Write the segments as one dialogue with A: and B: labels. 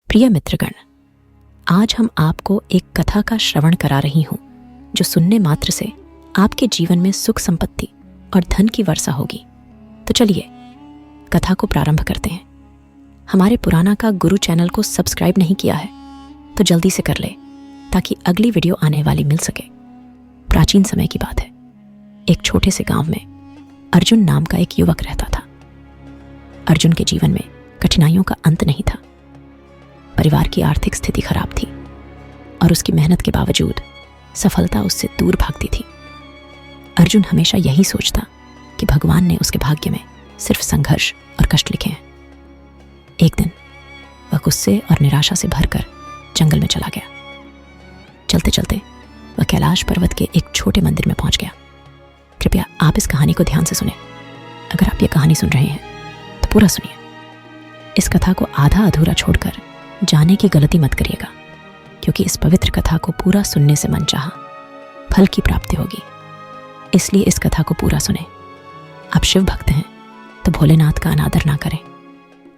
A: प्रिय मित्रगण, आज हम आपको एक कथा का श्रवण करा रही हूं जो सुनने मात्र से आपके जीवन में सुख संपत्ति और धन की वर्षा होगी। तो चलिए कथा को प्रारंभ करते हैं। हमारे पुराना का गुरु चैनल को सब्सक्राइब नहीं किया है तो जल्दी से कर ले ताकि अगली वीडियो आने वाली मिल सके। प्राचीन समय की बात है। एक छोटे से गांव में अर्जुन नाम का एक युवक रहता था। अर्जुन के जीवन में कठिनाइयों का अंत नहीं था। परिवार की आर्थिक स्थिति खराब थी और उसकी मेहनत के बावजूद सफलता उससे दूर भागती थी। अर्जुन हमेशा यही सोचता कि भगवान ने उसके भाग्य में सिर्फ संघर्ष और कष्ट लिखे हैं। एक दिन वह गुस्से और निराशा से भरकर जंगल में चला गया। चलते चलते वह कैलाश पर्वत के एक छोटे मंदिर में पहुंच गया। कृपया आप इस कहानी को ध्यान से सुनें। अगर आप ये कहानी सुन रहे हैं तो पूरा सुनिए। इस कथा को आधा अधूरा छोड़कर जाने की गलती मत करिएगा, क्योंकि इस पवित्र कथा को पूरा सुनने से मनचाहा फल की प्राप्ति होगी। इसलिए इस कथा को पूरा सुने। आप शिव भक्त हैं तो भोलेनाथ का अनादर ना करें।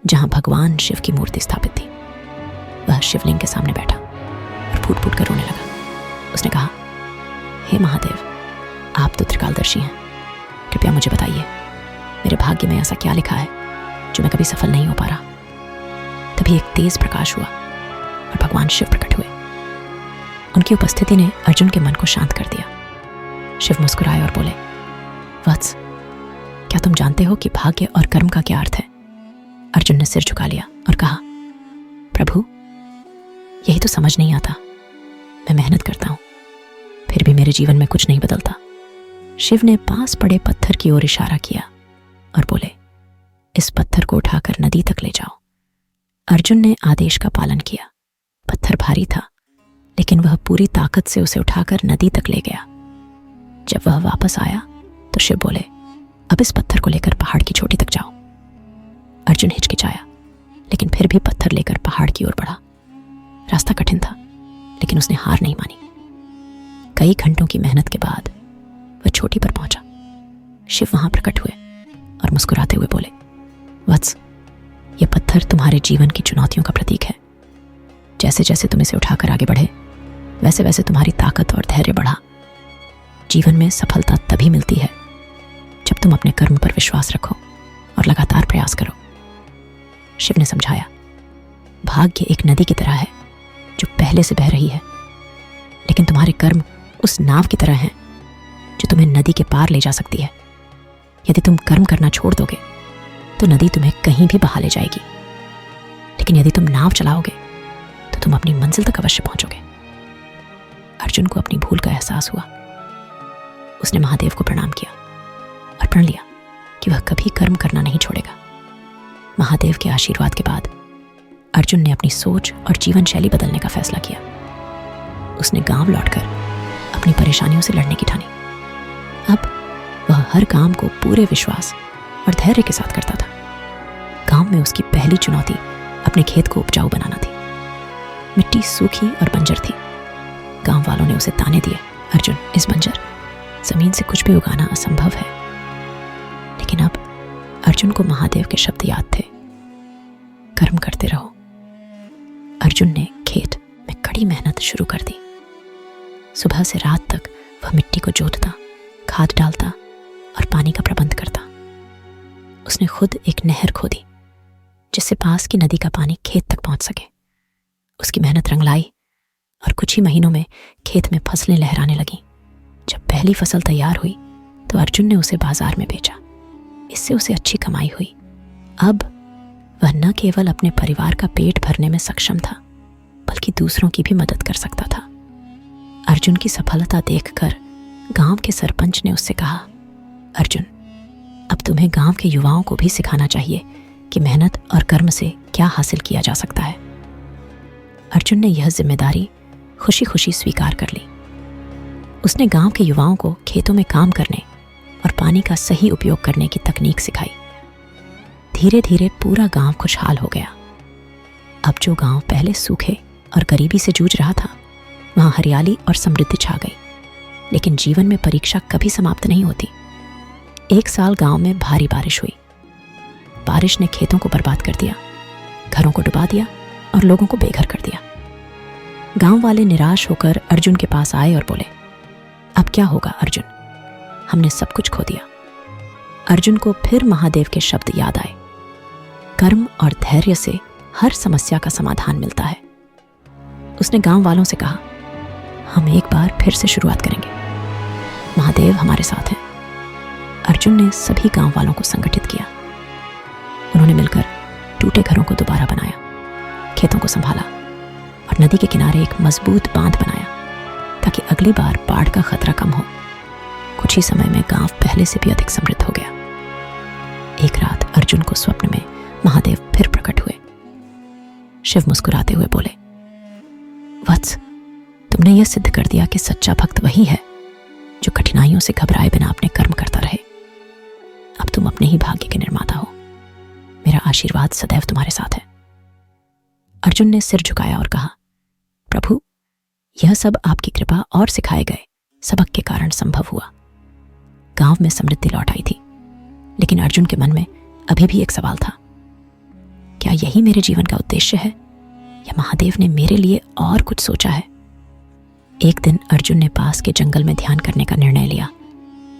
A: जहां भगवान शिव की मूर्ति स्थापित थी, वह शिवलिंग के सामने बैठा और फूट फूट कर रोने लगा। उसने कहा, हे महादेव, आप तो त्रिकालदर्शी हैं। कृपया मुझे बताइए, मेरे भाग्य में ऐसा क्या लिखा है जो मैं कभी सफल नहीं हो पा रहा। तभी एक तेज प्रकाश हुआ और भगवान शिव प्रकट हुए। उनकी उपस्थिति ने अर्जुन के मन को शांत कर दिया। शिव मुस्कुराए और बोले, वत्स, क्या तुम जानते हो कि भाग्य और कर्म का क्या अर्थ है? अर्जुन ने सिर झुका लिया और कहा, प्रभु, यही तो समझ नहीं आता। मैं मेहनत करता हूं, फिर भी मेरे जीवन में कुछ नहीं बदलता। शिव ने पास पड़े पत्थर की ओर इशारा किया और बोले, इस पत्थर को उठाकर नदी तक ले जाओ। अर्जुन ने आदेश का पालन किया। पत्थर भारी था, लेकिन वह पूरी ताकत से उसे उठाकर नदी तक ले गया। जब वह वापस आया तो शिव बोले, अब इस पत्थर को लेकर पहाड़ की चोटी तक जाओ। अर्जुन हिचकिचाया, लेकिन फिर भी पत्थर लेकर पहाड़ की ओर बढ़ा। रास्ता कठिन था, लेकिन उसने हार नहीं मानी। कई घंटों की मेहनत के बाद वह चोटी पर पहुंचा। शिव वहां प्रकट हुए और मुस्कुराते हुए बोले, वत्स, यह पत्थर तुम्हारे जीवन की चुनौतियों का प्रतीक है। जैसे जैसे तुम इसे उठाकर आगे बढ़े, वैसे वैसे तुम्हारी ताकत और धैर्य बढ़ा। जीवन में सफलता तभी मिलती है जब तुम अपने कर्म पर विश्वास रखो और लगातार प्रयास करो। शिव ने समझाया, भाग्य एक नदी की तरह है जो पहले से बह रही है, लेकिन तुम्हारे कर्म उस नाव की तरह हैं जो तुम्हें नदी के पार ले जा सकती है। यदि तुम कर्म करना छोड़ दोगे तो नदी तुम्हें कहीं भी बहा ले जाएगी, लेकिन यदि तुम नाव चलाओगे तो तुम अपनी मंजिल तक अवश्य पहुंचोगे। अर्जुन को अपनी भूल का एहसास हुआ। उसने महादेव को प्रणाम किया और प्रण लिया कि वह कभी कर्म करना नहीं छोड़ेगा। महादेव के आशीर्वाद के बाद अर्जुन ने अपनी सोच और जीवन शैली बदलने का फैसला किया। उसने गांव लौटकर अपनी परेशानियों से लड़ने की ठानी। अब वह हर काम को पूरे विश्वास और धैर्य के साथ करता था। गांव में उसकी पहली चुनौती अपने खेत को उपजाऊ बनाना थी। मिट्टी सूखी और बंजर थी। गांव वालों ने उसे ताने दिए, अर्जुन, इस बंजर जमीन से कुछ भी उगाना असंभव है। लेकिन अब अर्जुन को महादेव के शब्द याद थे, कर्म करते रहो। अर्जुन ने खेत में कड़ी मेहनत शुरू कर दी। सुबह से रात तक वह मिट्टी को जोतता, खाद डालता और पानी का प्रबंध करता। उसने खुद एक नहर खोदी जिससे पास की नदी का पानी खेत तक पहुंच सके। उसकी मेहनत रंग लाई और कुछ ही महीनों में खेत में फसलें लहराने लगीं। जब पहली फसल तैयार हुई तो अर्जुन ने उसे बाजार में बेचा। इससे उसे अच्छी कमाई हुई। अब वह न केवल अपने परिवार का पेट भरने में सक्षम था, बल्कि दूसरों की भी मदद कर सकता था। अर्जुन की सफलता देखकर गांव के सरपंच ने उससे कहा, अर्जुन, अब तुम्हें गांव के युवाओं को भी सिखाना चाहिए कि मेहनत और कर्म से क्या हासिल किया जा सकता है। अर्जुन ने यह जिम्मेदारी खुशी खुशी स्वीकार कर ली। उसने गांव के युवाओं को खेतों में काम करने और पानी का सही उपयोग करने की तकनीक सिखाई। धीरे धीरे पूरा गांव खुशहाल हो गया। अब जो गांव पहले सूखे और गरीबी से जूझ रहा था, वहां हरियाली और समृद्धि छा गई। लेकिन जीवन में परीक्षा कभी समाप्त नहीं होती। एक साल गांव में भारी बारिश हुई। बारिश ने खेतों को बर्बाद कर दिया, घरों को डुबा दिया और लोगों को बेघर कर दिया। गांव वाले निराश होकर अर्जुन के पास आए और बोले, अब क्या होगा अर्जुन, हमने सब कुछ खो दिया। अर्जुन को फिर महादेव के शब्द याद आए, कर्म और धैर्य से हर समस्या का समाधान मिलता है। उसने गांव वालों से कहा, हम एक बार फिर से शुरुआत करेंगे, महादेव हमारे साथ हैं। अर्जुन ने सभी गांव वालों को संगठित किया। उन्होंने मिलकर टूटे घरों को दोबारा बनाया, खेतों को संभाला और नदी के किनारे एक मजबूत बांध बनाया ताकि अगली बार बाढ़ का खतरा कम हो। कुछ ही समय में गांव पहले से भी अधिक समृद्ध हो गया। एक रात अर्जुन को स्वप्न में महादेव फिर प्रकट हुए। शिव मुस्कुराते हुए बोले, वत्स, तुमने यह सिद्ध कर दिया कि सच्चा भक्त वही है जो कठिनाइयों से घबराए बिना अपने कर्म करता रहे। अब तुम अपने ही भाग्य के निर्माता हो। मेरा आशीर्वाद सदैव तुम्हारे साथ है। अर्जुन ने सिर झुकाया और कहा, प्रभु, यह सब आपकी कृपा और सिखाए गए सबक के कारण संभव हुआ। गांव में समृद्धि लौट आई थी, लेकिन अर्जुन के मन में अभी भी एक सवाल था, क्या यही मेरे जीवन का उद्देश्य है या महादेव ने मेरे लिए और कुछ सोचा है? एक दिन अर्जुन ने पास के जंगल में ध्यान करने का निर्णय लिया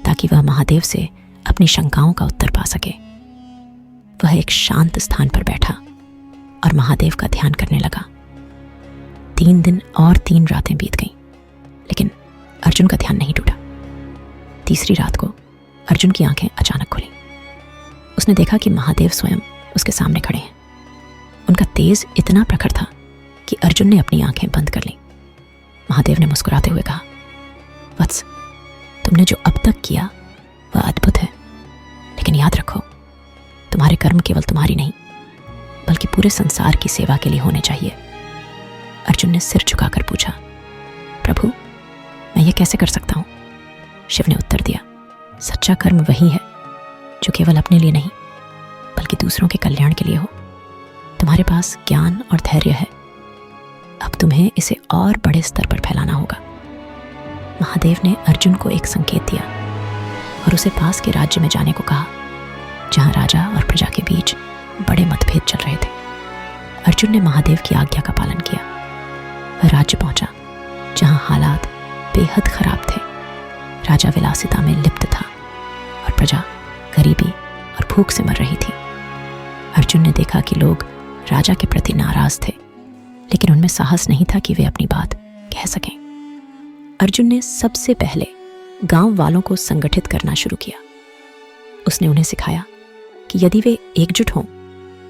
A: ताकि वह महादेव से अपनी शंकाओं का उत्तर पा सके। वह एक शांत स्थान पर बैठा और महादेव का ध्यान करने लगा। 3 दिन और 3 रातें बीत गईं, लेकिन अर्जुन का ध्यान नहीं टूटा। तीसरी रात को अर्जुन की आंखें अचानक खुली। उसने देखा कि महादेव स्वयं उसके सामने खड़े हैं। उनका तेज इतना प्रखर था कि अर्जुन ने अपनी आंखें बंद कर लीं। महादेव ने मुस्कुराते हुए कहा, वत्स, तुमने जो अब तक किया वह अद्भुत है, लेकिन याद रखो, तुम्हारे कर्म केवल तुम्हारी नहीं बल्कि पूरे संसार की सेवा के लिए होने चाहिए। अर्जुन ने सिर झुकाकर पूछा, प्रभु, मैं ये कैसे कर सकता हूं? शिव ने उत्तर दिया, सच्चा कर्म वही है जो केवल अपने लिए नहीं बल्कि दूसरों के कल्याण के लिए हो। तुम्हारे पास ज्ञान और धैर्य है, अब तुम्हें इसे और बड़े स्तर पर फैलाना होगा। महादेव ने अर्जुन को एक संकेत दिया और उसे पास के राज्य में जाने को कहा, जहां राजा और प्रजा के बीच बड़े मतभेद चल रहे थे। अर्जुन ने महादेव की आज्ञा का पालन किया। वह राज्य पहुंचा जहां हालात बेहद खराब थे। राजा विलासिता में लिप्त था और प्रजा गरीबी और भूख से मर रही थी। अर्जुन ने देखा कि लोग राजा के प्रति नाराज थे, लेकिन उनमें साहस नहीं था कि वे अपनी बात कह सकें। अर्जुन ने सबसे पहले गांव वालों को संगठित करना शुरू किया। उसने उन्हें सिखाया कि यदि वे एकजुट हों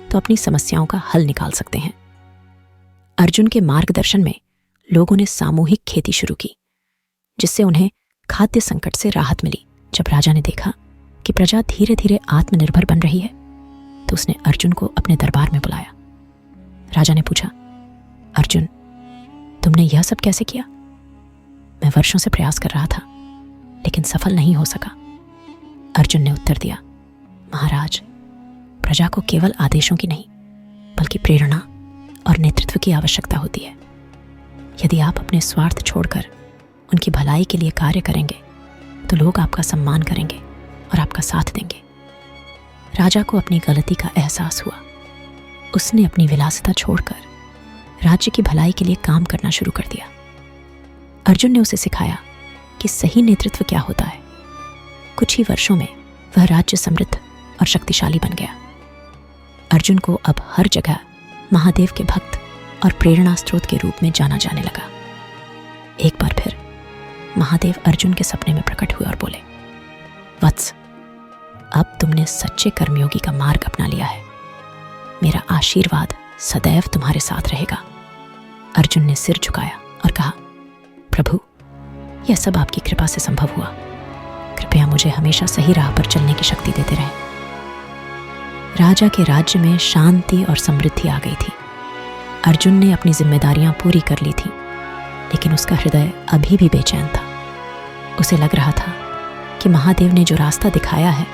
A: तो अपनी समस्याओं का हल निकाल सकते हैं। अर्जुन के मार्गदर्शन में लोगों ने सामूहिक खेती शुरू की, जिससे उन्हें खाद्य संकट से राहत मिली। जब राजा ने देखा कि प्रजा धीरे धीरे आत्मनिर्भर बन रही है, तो उसने अर्जुन को अपने दरबार में बुलाया। राजा ने पूछा, अर्जुन, तुमने यह सब कैसे किया? मैं वर्षों से प्रयास कर रहा था, लेकिन सफल नहीं हो सका। अर्जुन ने उत्तर दिया, महाराज, प्रजा को केवल आदेशों की नहीं बल्कि प्रेरणा और नेतृत्व की आवश्यकता होती है। यदि आप अपने स्वार्थ छोड़कर उनकी भलाई के लिए कार्य करेंगे तो लोग आपका सम्मान करेंगे और आपका साथ देंगे। राजा को अपनी गलती का एहसास हुआ। उसने अपनी विलासिता छोड़कर राज्य की भलाई के लिए काम करना शुरू कर दिया। अर्जुन ने उसे सिखाया कि सही नेतृत्व क्या होता है। कुछ ही वर्षों में वह राज्य समृद्ध और शक्तिशाली बन गया। अर्जुन को अब हर जगह महादेव के भक्त और प्रेरणा स्रोत के रूप में जाना जाने लगा। एक बार फिर महादेव अर्जुन के सपने में प्रकट हुए और बोले, वत्स, अब तुमने सच्चे कर्मयोगी का मार्ग अपना लिया है। मेरा आशीर्वाद सदैव तुम्हारे साथ रहेगा। अर्जुन ने सिर झुकाया और कहा, प्रभु, यह सब आपकी कृपा से संभव हुआ। कृपया मुझे हमेशा सही राह पर चलने की शक्ति देते रहें। राजा के राज्य में शांति और समृद्धि आ गई थी। अर्जुन ने अपनी जिम्मेदारियां पूरी कर ली थीं, लेकिन उसका हृदय अभी भी बेचैन था। उसे लग रहा था कि महादेव ने जो रास्ता दिखाया है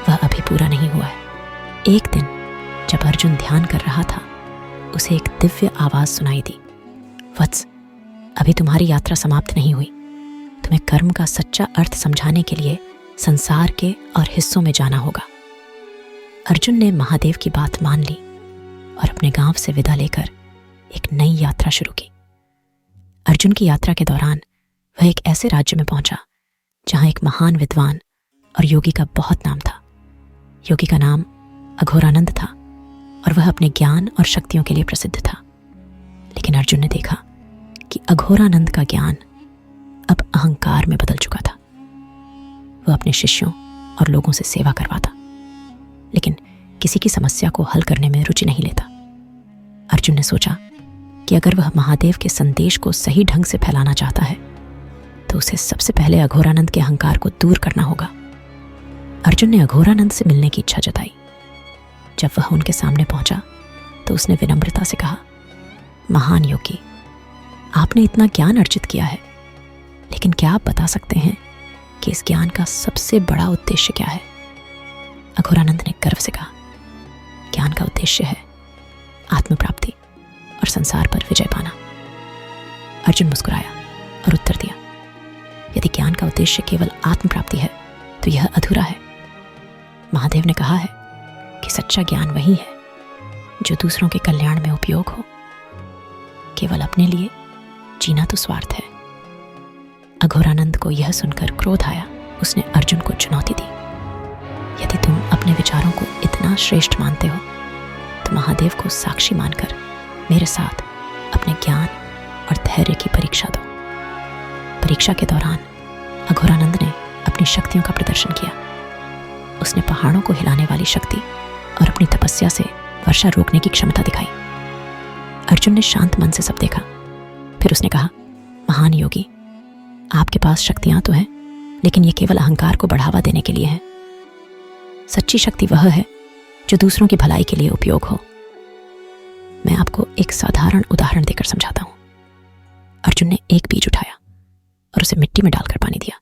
A: वह अभी पूरा नहीं हुआ है। एक दिन जब अर्जुन ध्यान कर रहा था, उसे एक दिव्य आवाज सुनाई दी, वत्स, अभी तुम्हारी यात्रा समाप्त नहीं हुई। तुम्हें कर्म का सच्चा अर्थ समझाने के लिए संसार के और हिस्सों में जाना होगा। अर्जुन ने महादेव की बात मान ली और अपने गांव से विदा लेकर एक नई यात्रा शुरू की। अर्जुन की यात्रा के दौरान वह एक ऐसे राज्य में पहुंचा जहां एक महान विद्वान और योगी का बहुत नाम था। योगी का नाम अघोरानंद था और वह अपने ज्ञान और शक्तियों के लिए प्रसिद्ध था। लेकिन अर्जुन ने देखा कि अघोरानंद का ज्ञान अब अहंकार में बदल चुका था। वह अपने शिष्यों और लोगों से सेवा करवाता, लेकिन किसी की समस्या को हल करने में रुचि नहीं लेता। अर्जुन ने सोचा कि अगर वह महादेव के संदेश को सही ढंग से फैलाना चाहता है तो उसे सबसे पहले अघोरानंद के अहंकार को दूर करना होगा। अर्जुन ने अघोरानंद से मिलने की इच्छा जताई। जब वह उनके सामने पहुंचा तो उसने विनम्रता से कहा, महान योगी, आपने इतना ज्ञान अर्जित किया है, लेकिन क्या आप बता सकते हैं कि इस ज्ञान का सबसे बड़ा उद्देश्य क्या है? अघोरानंद ने गर्व से कहा, ज्ञान का उद्देश्य है आत्म प्राप्ति और संसार पर विजय पाना। अर्जुन मुस्कुराया और उत्तर दिया, यदि ज्ञान का उद्देश्य केवल आत्म प्राप्ति है तो यह अधूरा है। महादेव ने कहा है कि सच्चा ज्ञान वही है जो दूसरों के कल्याण में उपयोग हो। केवल अपने लिए जीना तो स्वार्थ है। अघोरानंद को यह सुनकर क्रोध आया। उसने अर्जुन को चुनौती दी, यदि तुम अपने विचारों को इतना श्रेष्ठ मानते हो तो महादेव को साक्षी मानकर मेरे साथ अपने ज्ञान और धैर्य की परीक्षा दो। परीक्षा के दौरान अघोरानंद ने अपनी शक्तियों का प्रदर्शन किया। उसने पहाड़ों को हिलाने वाली शक्ति और अपनी तपस्या से वर्षा रोकने की क्षमता दिखाई। अर्जुन ने शांत मन से सब देखा। फिर उसने कहा, महान योगी, आपके पास शक्तियां तो हैं, लेकिन ये केवल अहंकार को बढ़ावा देने के लिए है। सच्ची शक्ति वह है जो दूसरों की भलाई के लिए उपयोग हो। मैं आपको एक साधारण उदाहरण देकर समझाता हूं। अर्जुन ने एक बीज उठाया और उसे मिट्टी में डालकर पानी दिया।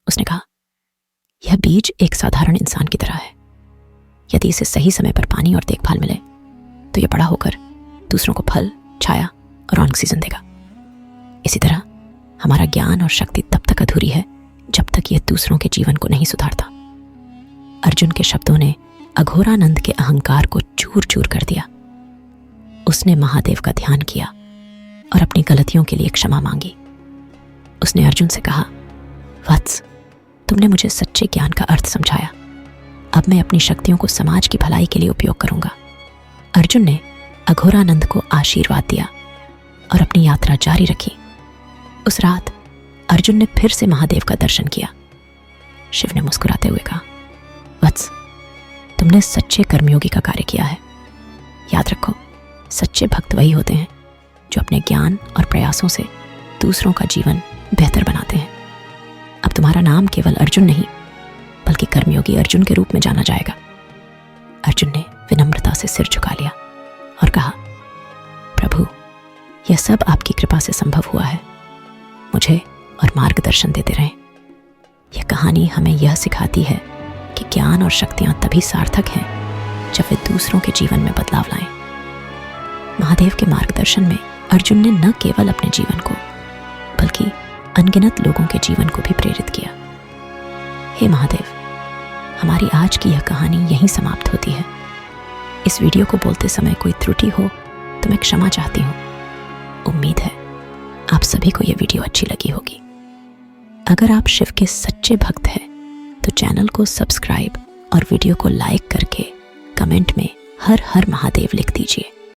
A: उसने कहा, यह बीज एक साधारण इंसान की तरह है। यदि इसे सही समय पर पानी और देखभाल मिले तो यह बड़ा होकर दूसरों को फल, छाया और ऑक्सीजन देगा। इसी तरह हमारा ज्ञान और शक्ति तब तक अधूरी है जब तक यह दूसरों के जीवन को नहीं सुधारता। अर्जुन के शब्दों ने अघोरानंद के अहंकार को चूर चूर कर दिया। उसने महादेव का ध्यान किया और अपनी गलतियों के लिए क्षमा मांगी। उसने अर्जुन से कहा, वत्स, तुमने मुझे सच्चे ज्ञान का अर्थ समझाया। अब मैं अपनी शक्तियों को समाज की भलाई के लिए उपयोग करूंगा। अर्जुन ने अघोरानंद को आशीर्वाद दिया और अपनी यात्रा जारी रखी। उस रात अर्जुन ने फिर से महादेव का दर्शन किया। शिव ने मुस्कुराते हुए कहा, वत्स, तुमने सच्चे कर्मयोगी का कार्य किया है। याद रखो, सच्चे भक्त वही होते हैं जो अपने ज्ञान और प्रयासों से दूसरों का जीवन बेहतर बनाते हैं। अब तुम्हारा नाम केवल अर्जुन नहीं बल्कि कर्मयोगी अर्जुन के रूप में जाना जाएगा। अर्जुन ने विनम्रता से सिर झुका लिया और कहा, प्रभु, यह सब आपकी कृपा से संभव हुआ है। मुझे और मार्गदर्शन देते रहें। यह कहानी हमें यह सिखाती है कि ज्ञान और शक्तियां तभी सार्थक हैं जब वे दूसरों के जीवन में बदलाव लाएं। महादेव के मार्गदर्शन में अर्जुन ने न केवल अपने जीवन को बल्कि अनगिनत लोगों के जीवन को भी प्रेरित किया। हे महादेव, हमारी आज की यह कहानी यहीं समाप्त होती है। इस वीडियो को बोलते समय कोई त्रुटि हो तो मैं क्षमा चाहती हूँ। उम्मीद है आप सभी को यह वीडियो अच्छी लगी होगी। अगर आप शिव के सच्चे भक्त हैं तो चैनल को सब्सक्राइब और वीडियो को लाइक करके कमेंट में हर हर महादेव लिख दीजिए।